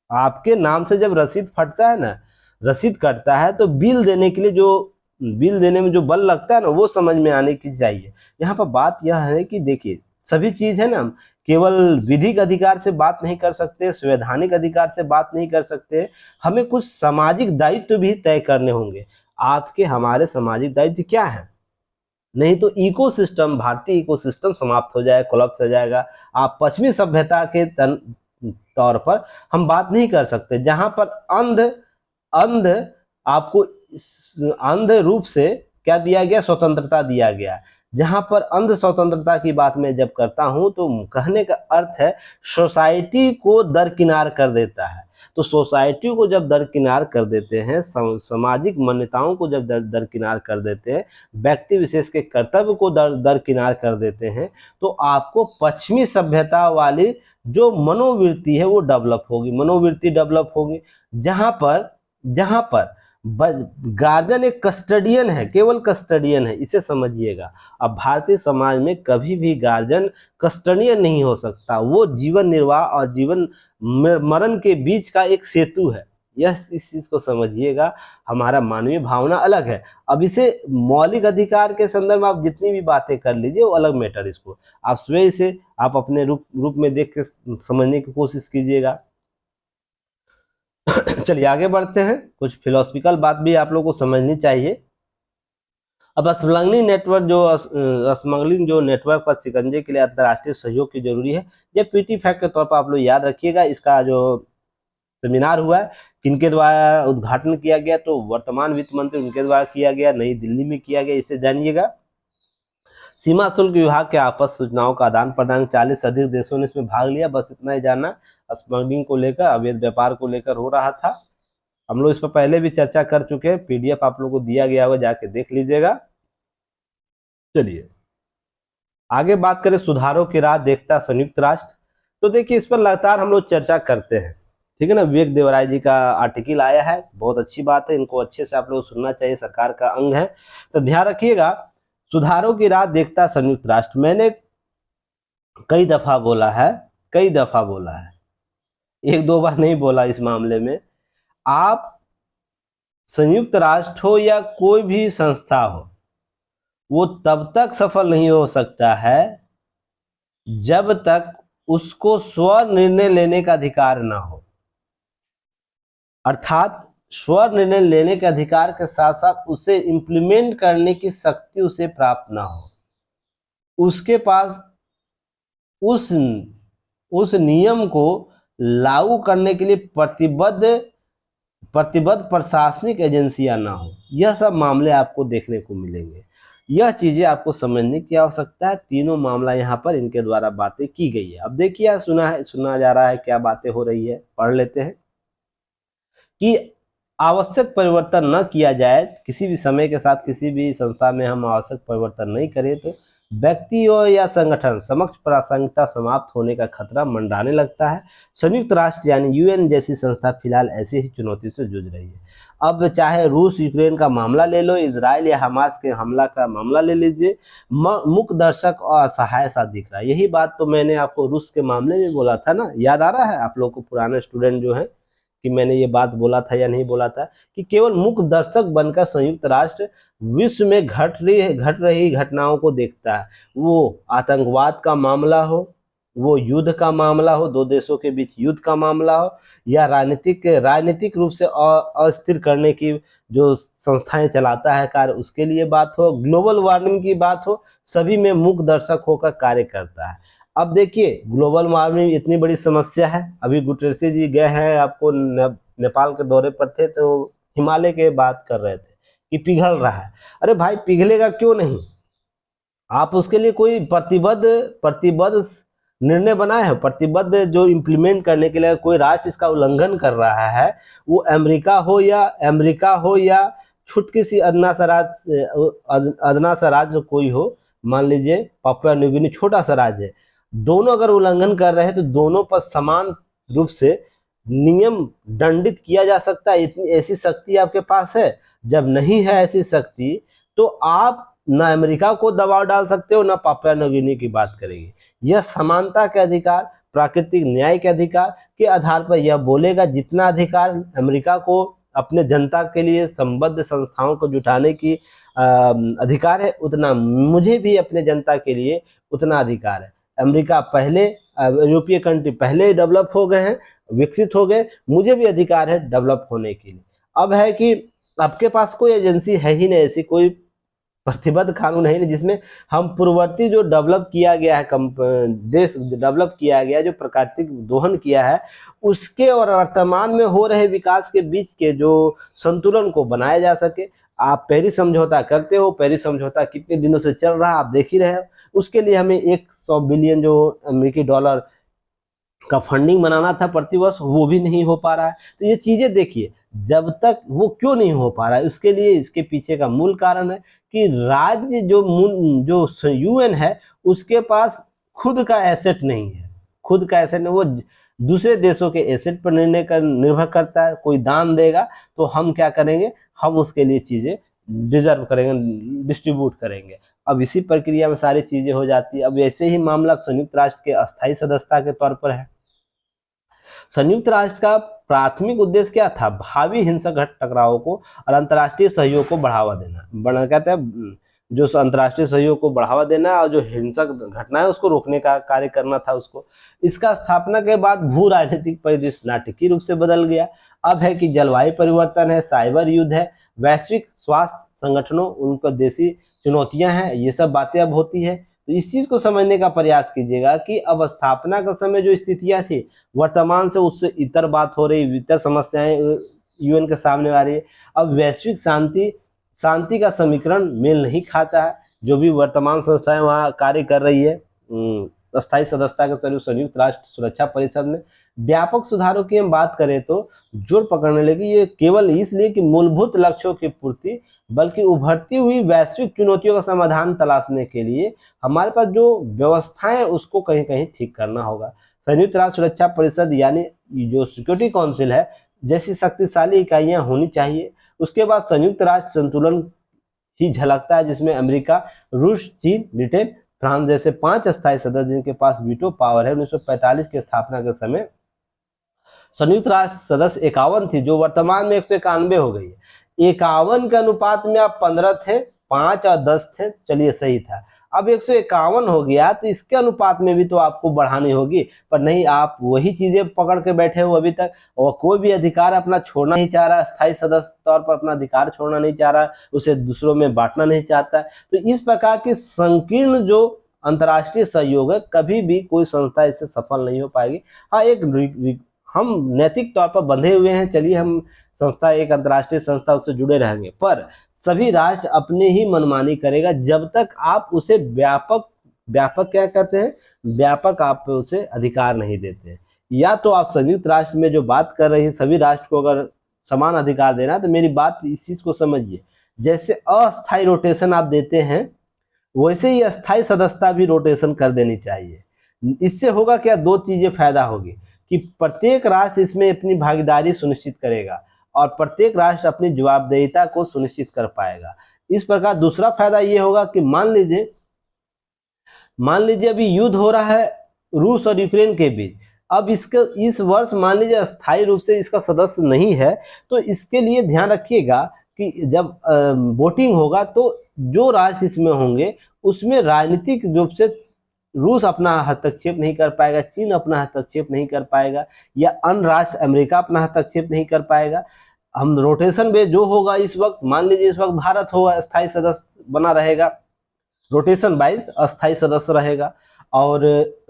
आपके नाम से जब रसीद फटता है ना, रसीद कटता है, तो बिल देने के लिए जो बिल देने में जो बल लगता है ना, वो समझ में आने की चाहिए। यहाँ पर बात यह है कि देखिए सभी चीज है ना, केवल विधिक अधिकार से बात नहीं कर सकते, संवैधानिक अधिकार से बात नहीं कर सकते, हमें कुछ सामाजिक दायित्व भी तय करने होंगे। आपके हमारे सामाजिक दायित्व क्या है? नहीं तो इकोसिस्टम, भारतीय इकोसिस्टम समाप्त हो जाएगा, कोलैप्स हो जाएगा। आप पश्चिमी सभ्यता के तौर पर हम बात नहीं कर सकते, जहां पर अंध अंध आपको अंध रूप से क्या दिया गया, स्वतंत्रता दिया गया। जहां पर अंध स्वतंत्रता की बात मैं जब करता हूं तो कहने का अर्थ है सोसाइटी को दरकिनार कर देता है। तो सोसाइटी को जब दरकिनार कर देते हैं, सामाजिक मान्यताओं को जब दरकिनार कर देते हैं, व्यक्ति विशेष के कर्तव्य को दरकिनार कर देते हैं, तो आपको पश्चिमी सभ्यता वाली जो मनोवृत्ति है वो डेवलप होगी, मनोवृत्ति डेवलप होगी, जहां पर गार्जियन एक कस्टडियन है, केवल कस्टडियन है, इसे समझिएगा। अब भारतीय समाज में कभी भी गार्जियन कस्टडियन नहीं हो सकता, वो जीवन निर्वाह और जीवन मरण के बीच का एक सेतु है। यह इस चीज को समझिएगा, हमारा मानवीय भावना अलग है। अब इसे मौलिक अधिकार के संदर्भ में आप जितनी भी बातें कर लीजिए वो अलग मैटर, इसको आप स्वयं से आप अपने रूप में देख के समझने की कोशिश कीजिएगा। चलिए आगे बढ़ते हैं, कुछ फिलोसफिकल बात भी आप लोगों को समझनी चाहिए। अब स्मगलिंग जो नेटवर्क पर शिकंजे के लिए अंतर्राष्ट्रीय सहयोग की जरूरी है, ये पीटी फैक्ट के तौर पर आप लोग याद रखिएगा। इसका जो सेमिनार हुआ है किनके द्वारा उद्घाटन किया गया, तो वर्तमान वित्त मंत्री उनके द्वारा किया गया, नई दिल्ली में किया गया, इसे जानिएगा। सीमा शुल्क विभाग के आपस सूचनाओं का आदान प्रदान, 40 से अधिक देशों ने इसमें भाग लिया, बस इतना ही जानना। स्मगलिंग को लेकर, अवैध व्यापार को लेकर हो रहा था, हम लोग इस पर पहले भी चर्चा कर चुके हैं, पीडीएफ आप लोगों को दिया गया होगा, जाके देख लीजिएगा। चलिए आगे बात करें, सुधारों की राह देखता संयुक्त राष्ट्र। तो देखिए इस पर लगातार हम लोग चर्चा करते हैं, ठीक है ना। विवेक देवराय जी का आर्टिकल आया है, बहुत अच्छी बात है, इनको अच्छे से आप लोग सुनना चाहिए, सरकार का अंग है। तो ध्यान रखिएगा, सुधारों की राह देखता संयुक्त राष्ट्र, मैंने कई दफा बोला है, कई दफा बोला है, एक दो बार नहीं बोला इस मामले में। आप संयुक्त राष्ट्र हो या कोई भी संस्था हो, वो तब तक सफल नहीं हो सकता है जब तक उसको स्व निर्णय लेने का अधिकार ना हो। अर्थात स्व निर्णय लेने के अधिकार के साथ साथ उसे इंप्लीमेंट करने की शक्ति उसे प्राप्त ना हो, उसके पास उस नियम को लागू करने के लिए प्रतिबद्ध प्रशासनिक एजेंसियां ना हो। यह सब मामले आपको देखने को मिलेंगे, यह चीजें आपको समझने की आवश्यकता है। तीनों मामला यहाँ पर इनके द्वारा बातें की गई है। अब देखिए सुना जा रहा है, क्या बातें हो रही है, पढ़ लेते हैं कि आवश्यक परिवर्तन न किया जाए, किसी भी समय के साथ किसी भी संस्था में हम आवश्यक परिवर्तन नहीं करें तो व्यक्ति या संगठन समक्ष प्रासंगिकता समाप्त होने का खतरा मंडराने लगता है। संयुक्त राष्ट्र यानी यूएन जैसी संस्था फिलहाल ऐसी ही चुनौती से जूझ रही है। अब चाहे रूस यूक्रेन का मामला ले लो, इजराइल या हमास के हमला का मामला ले लीजिए, मुक दर्शक और असहाय सा दिख रहा है। यही बात तो मैंने आपको रूस के मामले में बोला था ना, याद आ रहा है आप लोग को, पुराने स्टूडेंट जो है, कि मैंने ये बात बोला था या नहीं बोला था, कि केवल मुख्य दर्शक बनकर संयुक्त राष्ट्र विश्व में घट रही घटनाओं को देखता है। वो आतंकवाद का मामला हो, वो युद्ध का मामला हो, दो देशों के बीच युद्ध का मामला हो, या राजनीतिक रूप से अस्थिर करने की जो संस्थाएं चलाता है कार्य, उसके लिए बात हो, ग्लोबल वार्मिंग की बात हो, सभी में मुख्य दर्शक होकर कार्य करता है। अब देखिए ग्लोबल वार्मिंग इतनी बड़ी समस्या है, अभी गुटेरेस जी गए हैं, आपको नेपाल के दौरे पर थे, तो हिमालय के बात कर रहे थे कि पिघल रहा है। अरे भाई पिघलेगा क्यों नहीं, आप उसके लिए कोई प्रतिबद्ध निर्णय बनाए हैं, प्रतिबद्ध जो इम्प्लीमेंट करने के लिए कोई राष्ट्र इसका उल्लंघन कर रहा है, वो अमेरिका हो या छुटकी सी अदना सा राज्य कोई हो, मान लीजिए पापुआ न्यू गिनी छोटा सा राज्य है, दोनों अगर उल्लंघन कर रहे हैं तो दोनों पर समान रूप से नियम दंडित किया जा सकता है। इतनी ऐसी शक्ति आपके पास है। जब नहीं है ऐसी शक्ति तो आप न अमेरिका को दबाव डाल सकते हो, न पापुआ न्यू गिनी की बात करेंगे। यह समानता के अधिकार, प्राकृतिक न्याय के अधिकार के आधार पर यह बोलेगा जितना अधिकार अमेरिका को अपने जनता के लिए संबद्ध संस्थाओं को जुटाने की अधिकार है, उतना मुझे भी अपने जनता के लिए उतना अधिकार है। अमेरिका पहले, यूरोपीय कंट्री पहले डेवलप हो गए हैं, विकसित हो गए, मुझे भी अधिकार है डेवलप होने के लिए। अब है कि आपके पास कोई एजेंसी है ही नहीं, ऐसी कोई प्रतिबद्ध कानून है नहीं जिसमें हम पूर्ववर्ती जो डेवलप किया गया है, देश डेवलप किया गया, जो प्राकृतिक दोहन किया है, उसके और वर्तमान में हो रहे विकास के बीच के जो संतुलन को बनाया जा सके। आप पेरिस समझौता करते हो, पेरिस समझौता कितने दिनों से चल रहा है आप देख ही रहे हो। उसके लिए हमें 100 बिलियन जो अमेरिकी डॉलर का फंडिंग बनाना था प्रतिवर्ष, वो भी नहीं हो पा रहा है। तो ये चीजें देखिए, जब तक वो क्यों नहीं हो पा रहा है, उसके लिए इसके पीछे का मूल कारण है कि राज्य जो यूएन है उसके पास खुद का एसेट नहीं है। खुद का एसेट नहीं, वो दूसरे देशों के एसेट पर निर्भर करता है। कोई दान देगा तो हम क्या करेंगे, हम उसके लिए चीजें डिजर्व करेंगे, डिस्ट्रीब्यूट करेंगे। अब इसी प्रक्रिया में सारी चीजें हो जाती है। अब ऐसे ही मामला संयुक्त राष्ट्र के अस्थायी सदस्यता के तौर पर है। संयुक्त राष्ट्र का प्राथमिक उद्देश्य क्या था? भावी हिंसक टकरावों को और अंतर्राष्ट्रीय सहयोग को बढ़ावा देना। कहते हैं जो अंतर्राष्ट्रीय सहयोग को बढ़ावा देना और जो हिंसक घटनाएं उसको रोकने का कार्य करना था उसको। इसका स्थापना के बाद भू राजनीतिक परिदृश्य नाटकीय रूप से बदल गया। अब है कि जलवायु परिवर्तन है, साइबर युद्ध है, वैश्विक स्वास्थ्य संगठनों, उनको देशी चुनौतियां हैं, ये सब बातें अब होती है। तो इस चीज को समझने का प्रयास कीजिएगा कि अब स्थापना का समय जो स्थितियां थी, वर्तमान से उससे इतर बात हो रही, इतर समस्याएं यूएन के सामने आ रही है। अब वैश्विक शांति का समीकरण मेल नहीं खाता है। जो भी वर्तमान संस्थाएं वहां कार्य कर रही है अस्थायी सदस्यता के स्वरूप संयुक्त राष्ट्र सुरक्षा परिषद में, व्यापक सुधारों की हम बात करें तो जोर पकड़ने लगी। ये केवल इसलिए कि मूलभूत लक्ष्यों की पूर्ति, बल्कि उभरती हुई वैश्विक चुनौतियों का समाधान तलाशने के लिए हमारे पास जो व्यवस्थाएं उसको कहीं कहीं ठीक करना होगा। संयुक्त राष्ट्र सुरक्षा परिषद यानी जो सिक्योरिटी काउंसिल है जैसी शक्तिशाली इकाइयां होनी चाहिए। उसके बाद संयुक्त राष्ट्र संतुलन ही झलकता है, जिसमें अमेरिका, रूस, चीन, ब्रिटेन, फ्रांस जैसे 5 अस्थायी सदस्य जिनके पास वीटो पावर है। 1945 की स्थापना के समय संयुक्त राष्ट्र सदस्य 51 थी, जो वर्तमान में 191 हो गई है। 51 के अनुपात में आप 15 थे, 5 और 10 थे, चलिए सही था। अब 151 हो गया तो इसके अनुपात में भी तो आपको बढ़ानी होगी, पर नहीं, आप वही चीजें पकड़ के बैठे हो अभी तक, और कोई भी अधिकार अपना छोड़ना नहीं चाह रहा, स्थायी सदस्य तौर पर अपना अधिकार छोड़ना नहीं चाह रहा, उसे दूसरों में बांटना नहीं चाहता। तो इस प्रकार की संकीर्ण जो अंतर्राष्ट्रीय सहयोग है, कभी भी कोई संस्था इससे सफल नहीं हो पाएगी। हाँ, हम नैतिक तौर पर बंधे हुए हैं, चलिए हम संस्था, एक अंतर्राष्ट्रीय संस्था, उससे जुड़े रहेंगे, पर सभी राष्ट्र अपने ही मनमानी करेगा जब तक आप उसे व्यापक क्या कहते हैं, व्यापक आप उसे अधिकार नहीं देते। या तो आप संयुक्त राष्ट्र में जो बात कर रही है सभी राष्ट्र को अगर समान अधिकार देना, तो मेरी बात इस चीज को समझिए, जैसे अस्थायी रोटेशन आप देते हैं वैसे ही अस्थायी सदस्यता भी रोटेशन कर देनी चाहिए। इससे होगा क्या, दो चीजें फायदा होगी कि प्रत्येक राष्ट्र इसमें अपनी भागीदारी सुनिश्चित करेगा और प्रत्येक राष्ट्र अपनी जवाबदेहिता को सुनिश्चित कर पाएगा। इस प्रकार दूसरा फायदा ये होगा कि मान लीजिए अभी युद्ध हो रहा है रूस और यूक्रेन के बीच। अब इस वर्ष मान लीजिए स्थायी रूप से इसका सदस्य नहीं है, तो इसके लिए ध्यान रखिएगा कि जब वोटिंग होगा तो जो राष्ट्र इसमें होंगे उसमें राजनीतिक रूप से रूस अपना हस्तक्षेप नहीं कर पाएगा, चीन अपना हस्तक्षेप नहीं कर पाएगा, या अन्य राष्ट्र अमेरिका अपना हस्तक्षेप नहीं कर पाएगा। हम रोटेशन बेस जो होगा, इस वक्त मान लीजिए इस वक्त भारत होगा अस्थायी सदस्य बना रहेगा, रोटेशन वाइज अस्थायी सदस्य रहेगा, और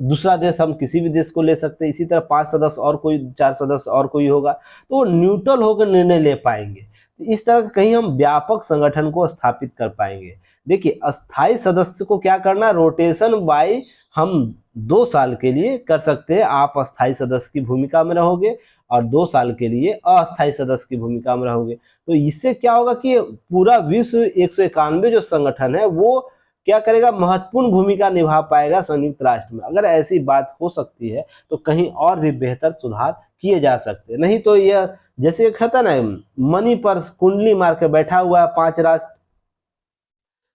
दूसरा देश हम किसी भी देश को ले सकते हैं। इसी तरह 5 सदस्य और कोई, 4 सदस्य और कोई होगा, तो वो न्यूट्रल होकर निर्णय ले पाएंगे। इस तरह कहीं हम व्यापक संगठन को स्थापित कर पाएंगे। देखिए, अस्थायी सदस्य को क्या करना, रोटेशन बाय हम 2 साल के लिए कर सकते हैं। आप अस्थायी सदस्य की भूमिका में रहोगे और 2 साल के लिए अस्थायी सदस्य की भूमिका में रहोगे। तो इससे क्या होगा कि पूरा विश्व 191 जो संगठन है वो क्या करेगा, महत्वपूर्ण भूमिका निभा पाएगा संयुक्त राष्ट्र में। अगर ऐसी बात हो सकती है तो कहीं और भी बेहतर सुधार किए जा सकते हैं। नहीं तो यह जैसे कहता ना, मनी पर कुंडली मार के बैठा हुआ है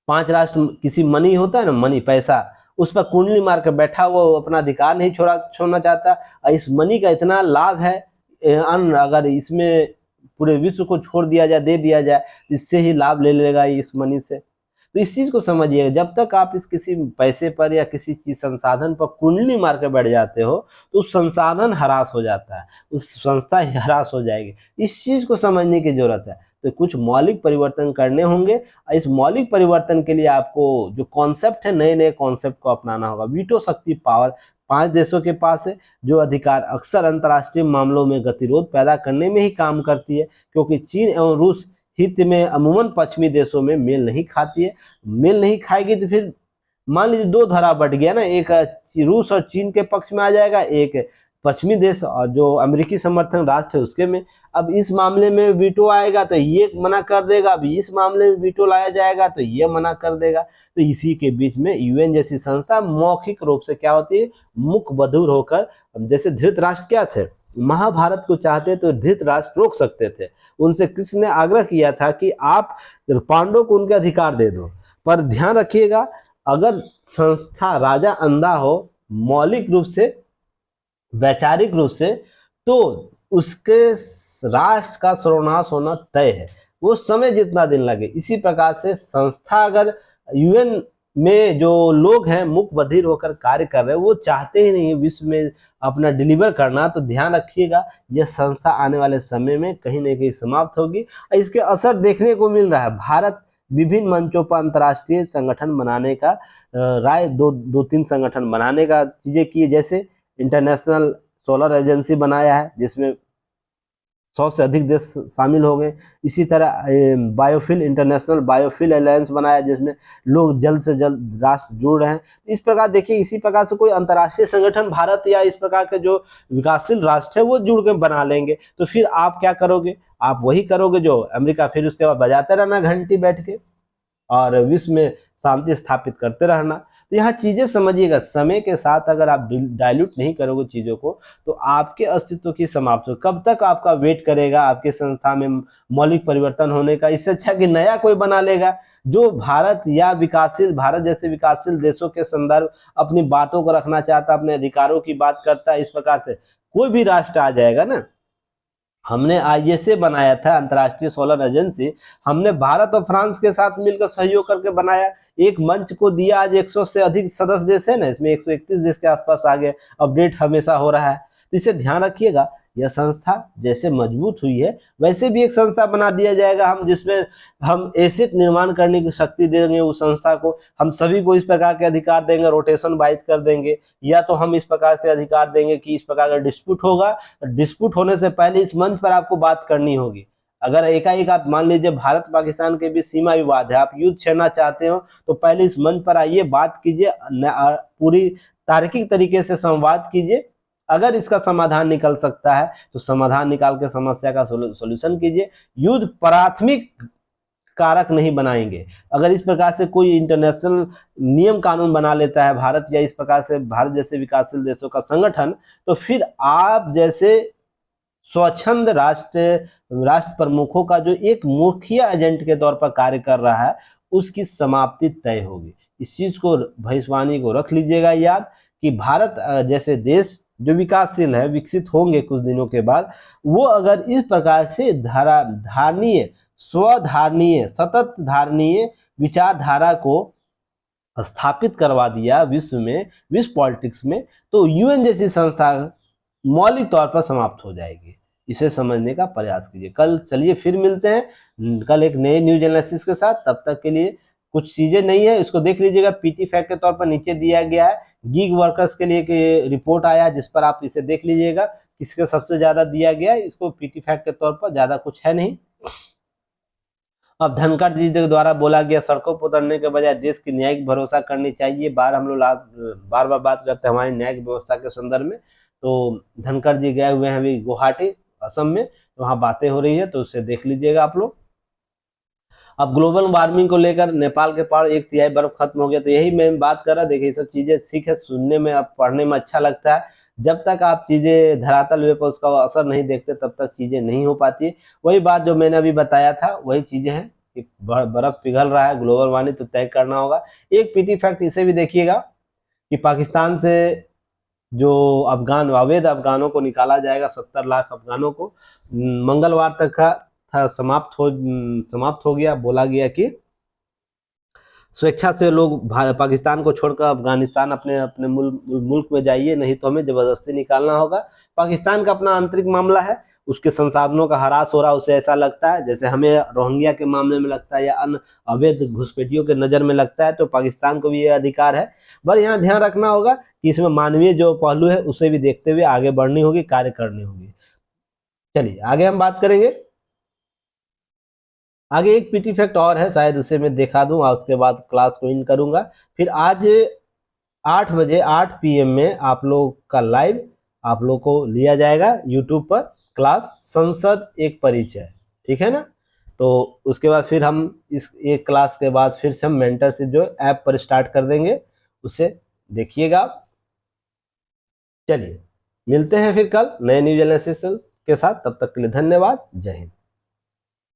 पांच राष्ट्र किसी मनी होता है ना, मनी पैसा, उस पर कुंडली मार के बैठा हुआ, वो अपना अधिकार नहीं छोड़ना चाहता। और इस मनी का इतना लाभ है, अन्न अगर इसमें पूरे विश्व को छोड़ दिया जाए, दे दिया जाए, इससे ही लाभ ले लेगा इस मनी से। तो इस चीज को समझिएगा, जब तक आप इस किसी पैसे पर या किसी चीज संसाधन पर कुंडली मार के बैठ जाते हो तो उस संसाधन हरास हो जाता है, उस संस्था ही हरास हो जाएगी। इस चीज को समझने की जरूरत है। तो कुछ मौलिक परिवर्तन करने होंगे। इस मौलिक परिवर्तन के लिए आपको जो कॉन्सेप्ट है, नए नए कॉन्सेप्ट को अपनाना होगा। वीटो शक्ति पावर 5 देशों के पास है, जो अधिकार अक्सर अंतर्राष्ट्रीय मामलों में गतिरोध पैदा करने में ही काम करती है, क्योंकि चीन एवं रूस हित में अमूमन पश्चिमी देशों में मेल नहीं खाती है। मेल नहीं खाएगी तो फिर मान लीजिए दो धरा बट गया ना, एक रूस और चीन के पक्ष में आ जाएगा, एक पश्चिमी देश और जो अमेरिकी समर्थन राष्ट्र है उसके में। अब इस मामले में वीटो आएगा तो ये मना कर देगा, अब इस मामले में वीटो लाया जाएगा तो ये मना कर देगा। तो इसी के बीच में यूएन जैसी संस्था मौखिक रूप से क्या होती है, मुख बधिर होकर, जैसे धृतराष्ट्र क्या थे, महाभारत को चाहते तो धृतराष्ट्र रोक सकते थे। उनसे कृष्ण ने आग्रह किया था कि आप पांडवों को उनके अधिकार दे दो, पर ध्यान रखिएगा अगर संस्था राजा अंधा हो मौलिक रूप से, वैचारिक रूप से, तो उसके राष्ट्र का सर्वनाश होना तय है, वो समय जितना दिन लगे। इसी प्रकार से संस्था अगर यूएन में जो लोग हैं मुख बधिर होकर कार्य कर रहे हैं, वो चाहते ही नहीं विश्व में अपना डिलीवर करना, तो ध्यान रखिएगा यह संस्था आने वाले समय में कहीं न कहीं समाप्त होगी। इसके असर देखने को मिल रहा है। भारत विभिन्न मंचों पर अंतर्राष्ट्रीय संगठन बनाने का राय, दो तीन संगठन बनाने का चीजें की, जैसे इंटरनेशनल सोलर एजेंसी बनाया है जिसमें 100 से अधिक देश शामिल हो गए। इसी तरह बायोफिल इंटरनेशनल बायोफिल अलायंस बनाया जिसमें लोग जल्द से जल्द राष्ट्र जुड़ रहे हैं। इस प्रकार देखिए, इसी प्रकार से कोई अंतर्राष्ट्रीय संगठन भारत या इस प्रकार के जो विकासशील राष्ट्र है वो जुड़ के बना लेंगे, तो फिर आप क्या करोगे, आप वही करोगे जो अमेरिका, फिर उसके बाद बजाते रहना घंटी बैठ के और विश्व में शांति स्थापित करते रहना। तो यह चीजें समझिएगा, समय के साथ अगर आप डाइल्यूट नहीं करोगे चीजों को तो आपके अस्तित्व की समाप्त हो। कब तक आपका वेट करेगा आपके संस्था में मौलिक परिवर्तन होने का? इससे अच्छा कि नया कोई बना लेगा जो भारत या विकासशील, भारत जैसे विकासशील देशों के संदर्भ अपनी बातों को रखना चाहता, अपने अधिकारों की बात करता है। इस प्रकार से कोई भी राष्ट्र आ जाएगा ना। हमने आईएसए बनाया था, अंतर्राष्ट्रीय सोलर एजेंसी, हमने भारत और फ्रांस के साथ मिलकर सहयोग करके बनाया, एक मंच को दिया। आज 100 से अधिक सदस्य देश है ना, इसमें 131 देश के आसपास आ गए। अपडेट हमेशा हो रहा है, तो इसे ध्यान रखिएगा। यह संस्था जैसे मजबूत हुई है वैसे भी एक संस्था बना दिया जाएगा हम, जिसमें हम एसेट निर्माण करने की शक्ति देंगे उस संस्था को। हम सभी को इस प्रकार के अधिकार देंगे, रोटेशन वाइज कर देंगे, या तो हम इस प्रकार के अधिकार देंगे कि इस प्रकार का डिस्प्यूट होगा, डिस्प्यूट होने से पहले इस मंच पर आपको बात करनी होगी। अगर एकाएक आप मान लीजिए भारत पाकिस्तान के बीच सीमा विवाद है, आप युद्ध छेड़ना चाहते हो, तो पहले इस मंच पर आइए, बात कीजिए, पूरी तार्किक तरीके से संवाद कीजिए। अगर इसका समाधान निकल सकता है तो समाधान निकाल के समस्या का सोल्यूशन कीजिए। युद्ध प्राथमिक कारक नहीं बनाएंगे। अगर इस प्रकार से कोई इंटरनेशनल नियम कानून बना लेता है भारत, या इस प्रकार से भारत जैसे विकासशील देशों का संगठन, तो फिर आप जैसे स्वच्छंद राष्ट्र प्रमुखों का जो एक मुखिया एजेंट के तौर पर कार्य कर रहा है, उसकी समाप्ति तय होगी। इस चीज को, भविष्यवाणी को रख लीजिएगा याद कि भारत जैसे देश जो विकासशील है, विकसित होंगे कुछ दिनों के बाद, वो अगर इस प्रकार से धारणीय, स्वधारणीय, सतत धारणीय विचारधारा को स्थापित करवा दिया विश्व में, विश्व पॉलिटिक्स में, तो यूएन जैसी संस्था मौलिक तौर पर समाप्त हो जाएगी। इसे समझने का प्रयास कीजिए। कल चलिए फिर मिलते हैं, कल एक नए न्यूज एनालिसिस के साथ। तब तक के लिए कुछ चीजें नहीं है, इसको देख लीजिएगा, पीटी फैक्ट के तौर पर नीचे दिया गया है। गीग वर्कर्स के लिए एक रिपोर्ट आया जिस पर आप इसे देख लीजिएगा, किसके सबसे ज्यादा दिया गया है। इसको पीटी फैक्ट के तौर पर, ज्यादा कुछ है नहीं। अब धनखड़ जी के द्वारा बोला गया, सड़कों पर उतरने के बजाय देश की न्यायिक भरोसा करनी चाहिए। हम लोग बार बार बात करते हैं हमारी न्यायिक व्यवस्था के संदर्भ में। तो धनखड़ जी गए हुए हैं अभी गुवाहाटी, असम में, वहां बातें हो रही है, तो उसे देख लीजिएगा आप लोग। अब ग्लोबल वार्मिंग को लेकर नेपाल के पहाड़ 1/3 बर्फ खत्म हो गया, तो यही मैं बात कर रहा। देखिए सब चीजें सीख है, सुनने में अब पढ़ने में अच्छा लगता है, जब तक आप चीजें धरातल वे पर उसका असर नहीं देखते तब तक चीजें नहीं हो पाती। वही बात जो मैंने अभी बताया था वही चीजें हैं कि बर्फ पिघल रहा है, ग्लोबल वार्मिंग तो तय करना होगा। एक पीटी फैक्ट इसे भी देखिएगा कि पाकिस्तान से जो अफगान अवैध अफगानों को निकाला जाएगा, 70 लाख अफगानों को मंगलवार तक का था समाप्त हो गया। बोला गया कि स्वेच्छा से लोग पाकिस्तान को छोड़कर अफगानिस्तान अपने अपने मुल्क में जाइए, नहीं तो हमें जबरदस्ती निकालना होगा। पाकिस्तान का अपना आंतरिक मामला है, उसके संसाधनों का ह्रास हो रहा है, उसे ऐसा लगता है जैसे हमें रोहिंग्या के मामले में लगता है या अन्य अवैध घुसपैठियों के नज़र में लगता है, तो पाकिस्तान को भी ये अधिकार है। बस यहाँ ध्यान रखना होगा कि इसमें मानवीय जो पहलू है उसे भी देखते हुए आगे बढ़नी होगी, कार्य करनी होगी। चलिए आगे हम बात करेंगे। आगे एक पीटी फैक्ट और है, शायद उसे मैं दिखा दूं और उसके बाद क्लास को इन करूंगा। फिर आज 8 बजे 8 पीएम में आप लोग का लाइव आप लोग को लिया जाएगा यूट्यूब पर, क्लास संसद एक परिचय, ठीक है ना। तो उसके बाद फिर हम इस एक क्लास के बाद फिर से हम मेंटरशिप जो ऐप पर स्टार्ट कर देंगे, उसे देखिएगा। चलिए मिलते हैं फिर कल नए न्यूज एनालिसिस के साथ, तब तक के लिए धन्यवाद, जय हिंद।